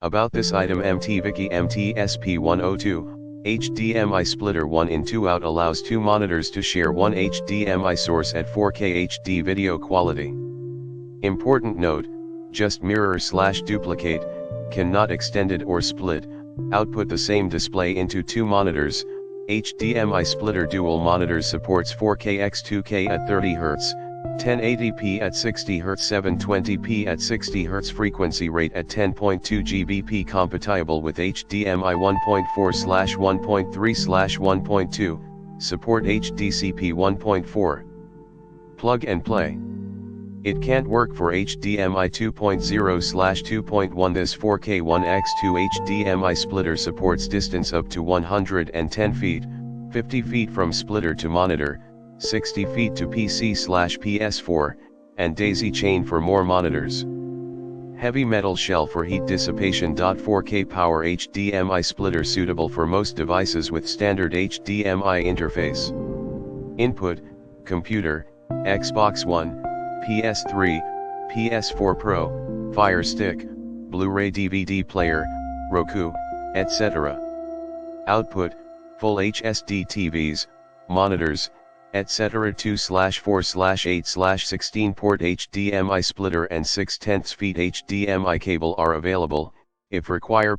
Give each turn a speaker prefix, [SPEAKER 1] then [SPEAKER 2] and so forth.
[SPEAKER 1] About this item, MT-VIKI MT-SP102, HDMI splitter 1 in 2 out allows 2 monitors to share one HDMI source at 4K HD video quality. Important note, just mirror/duplicate, cannot extended or split, output the same display into 2 monitors. HDMI splitter dual monitors supports 4K x 2K at 30 Hz, 1080p at 60 Hz, 720p at 60 Hz, frequency rate at 10.2 Gbp, compatible with HDMI 1.4/1.3/1.2, support HDCP 1.4. Plug and play. It can't work for HDMI 2.0/2.1. This 4K 1x2 HDMI splitter supports distance up to 110 feet, 50 feet from splitter to monitor, 60 feet to PC/PS4, and daisy chain for more monitors. Heavy metal shell for heat dissipation. 4K power HDMI splitter suitable for most devices with standard HDMI interface. Input: computer, Xbox One, PS3, PS4 Pro, Fire Stick, Blu-ray DVD player, Roku, etc. Output: full HD TVs, monitors, etc. 2/4/8/16 port HDMI splitter and 6/10 feet HDMI cable are available. If require